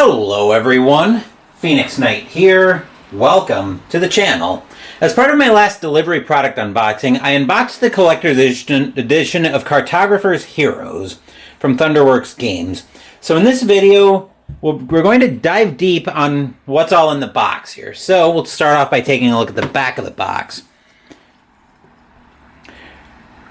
Hello everyone, Phoenix Knight here. Welcome to the channel. As part of my last delivery product unboxing, I unboxed the collector's edition of Cartographers Heroes from Thunderworks Games. So in this video, we're going to dive deep on what's all in the box here. So we'll start off by taking a look at the back of the box.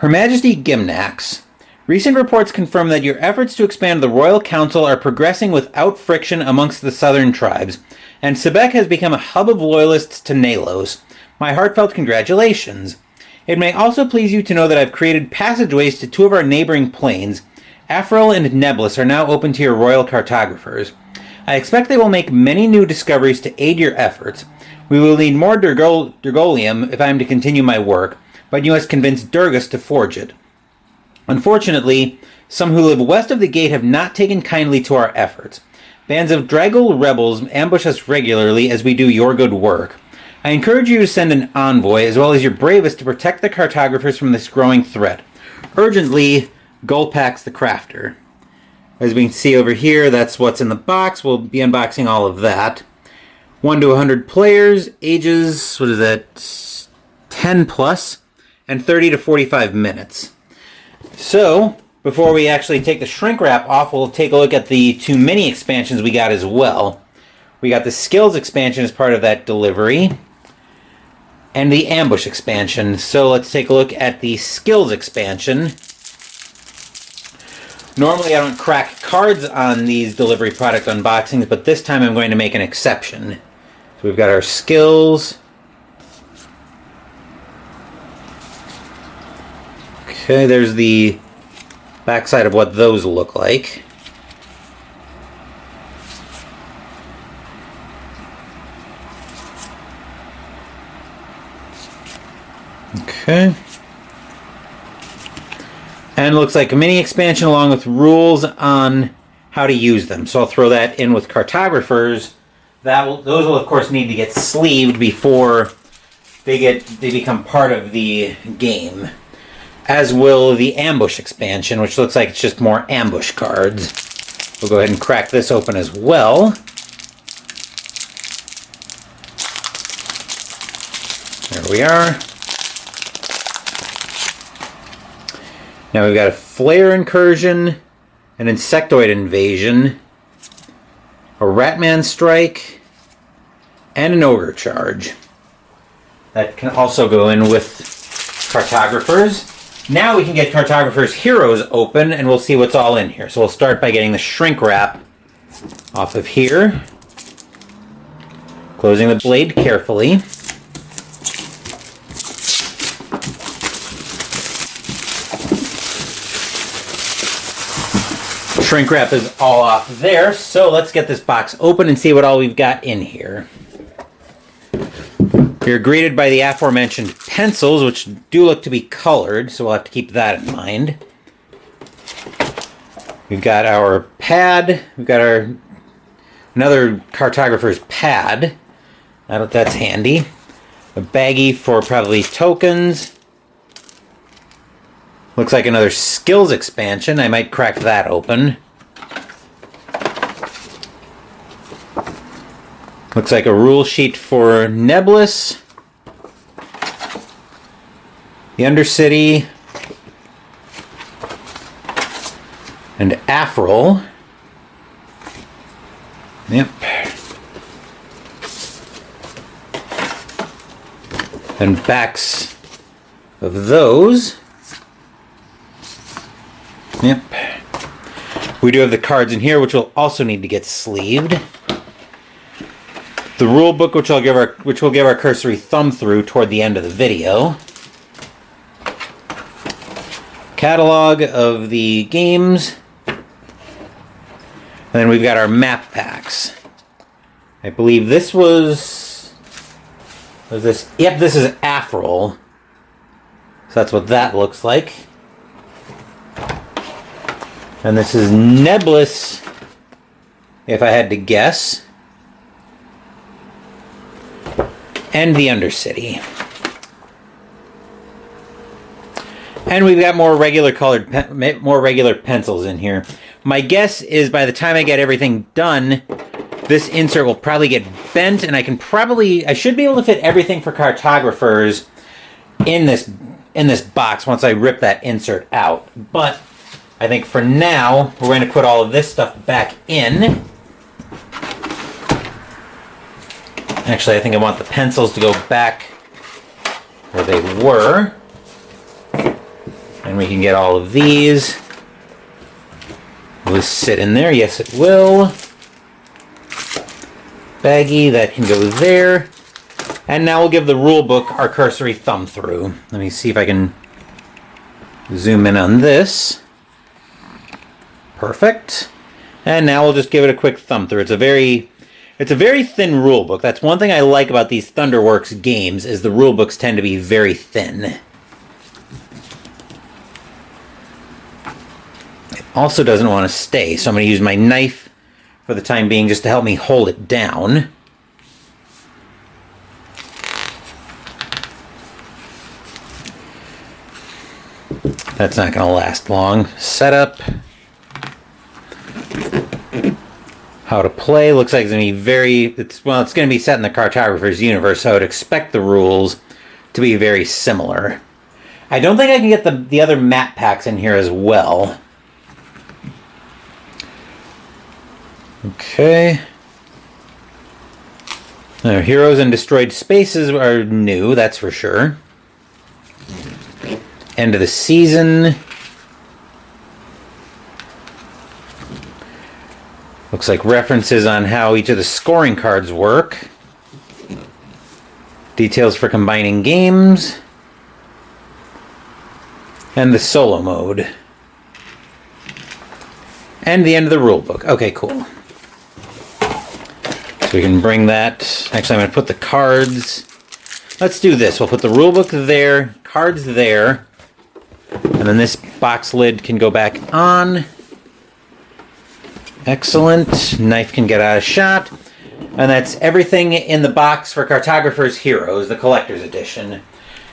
Her Majesty Gimnax. Recent reports confirm that your efforts to expand the Royal Council are progressing without friction amongst the southern tribes, and Sebek has become a hub of loyalists to Nalos. My heartfelt congratulations. It may also please you to know that I've created passageways to two of our neighboring planes. Afril and Neblis are now open to your royal cartographers. I expect they will make many new discoveries to aid your efforts. We will need more Durgolium if I am to continue my work, but you must convince Durgus to forge it. Unfortunately, some who live west of the gate have not taken kindly to our efforts. Bands of Draggle rebels ambush us regularly as we do your good work. I encourage you to send an envoy as well as your bravest to protect the cartographers from this growing threat. Urgently, Gulpax the Crafter. As we can see over here, that's what's in the box. We'll be unboxing all of that. 1 to 100 players, ages, 10 plus, and 30 to 45 minutes. So, before we actually take the shrink wrap off, we'll take a look at the two mini expansions we got as well. We got the Skills expansion as part of that delivery, and the Ambush expansion. So let's take a look at the Skills expansion. Normally I don't crack cards on these delivery product unboxings, but this time I'm going to make an exception. So we've got our Skills. Okay, there's the backside of what those look like. Okay. And it looks like a mini expansion along with rules on how to use them. So I'll throw that in with cartographers. Those will of course need to get sleeved before they become part of the game. As will the Ambush expansion, which looks like it's just more ambush cards. We'll go ahead and crack this open as well. There we are. Now we've got a Flare Incursion, an Insectoid Invasion, a Ratman Strike, and an Ogre Charge. That can also go in with cartographers. Now we can get Cartographers Heroes open, and we'll see what's all in here. So we'll start by getting the shrink wrap off of here. Closing the blade carefully. Shrink wrap is all off there, so let's get this box open and see what all we've got in here. You're greeted by the aforementioned pencils, which do look to be colored, so we'll have to keep that in mind. We've got our pad. We've got another cartographer's pad. That's handy. A baggie for probably tokens. Looks like another skills expansion. I might crack that open. Looks like a rule sheet for Neblis, the Undercity, and Afril. Yep. And backs of those. Yep. We do have the cards in here, which will also need to get sleeved. The rule book, which we'll give our cursory thumb through toward the end of the video. Catalog of the games. And then we've got our map packs. I believe this was this? Yep, this is Afril. So that's what that looks like. And this is Neblis, if I had to guess. And the Undercity. And we've got more regular pencils in here. My guess is by the time I get everything done, this insert will probably get bent, and I should be able to fit everything for cartographers in this box once I rip that insert out. But I think for now, we're going to put all of this stuff back in. Actually, I think I want the pencils to go back where they were. And we can get all of these. Will this sit in there? Yes, it will. Baggie, that can go there. And now we'll give the rule book our cursory thumb through. Let me see if I can zoom in on this. Perfect. And now we'll just give it a quick thumb through. It's a very thin rule book. That's one thing I like about these Thunderworks games, is the rule books tend to be very thin. It also doesn't want to stay, so I'm going to use my knife for the time being just to help me hold it down. That's not going to last long. Setup. How to play. Looks like it's going to be it's going to be set in the Cartographers universe, so I would expect the rules to be very similar. I don't think I can get the other map packs in here as well. Okay. Now, Heroes and Destroyed Spaces are new, that's for sure. End of the season. Looks like references on how each of the scoring cards work. Details for combining games. And the solo mode. And the end of the rule book. Okay, cool. So we can bring that. Actually, I'm going to put the cards. Let's do this. We'll put the rule book there, cards there. And then this box lid can go back on. Excellent. Knife can get out of shot. And that's everything in the box for Cartographers Heroes, the Collector's Edition.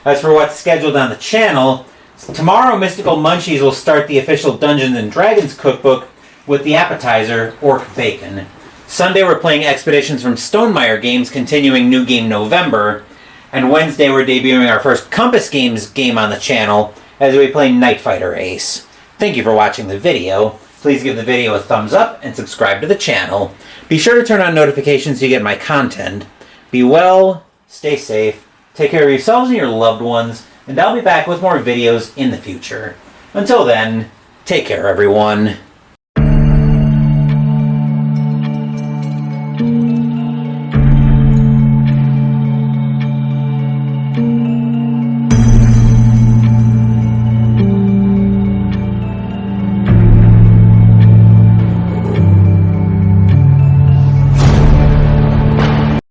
As for what's scheduled on the channel, tomorrow Mystical Munchies will start the official Dungeons & Dragons cookbook with the appetizer, Orc Bacon. Sunday we're playing Expeditions from Stonemaier Games, continuing New Game November. And Wednesday we're debuting our first Compass Games game on the channel as we play Night Fighter Ace. Thank you for watching the video. Please give the video a thumbs up and subscribe to the channel. Be sure to turn on notifications so you get my content. Be well, stay safe, take care of yourselves and your loved ones, and I'll be back with more videos in the future. Until then, take care everyone.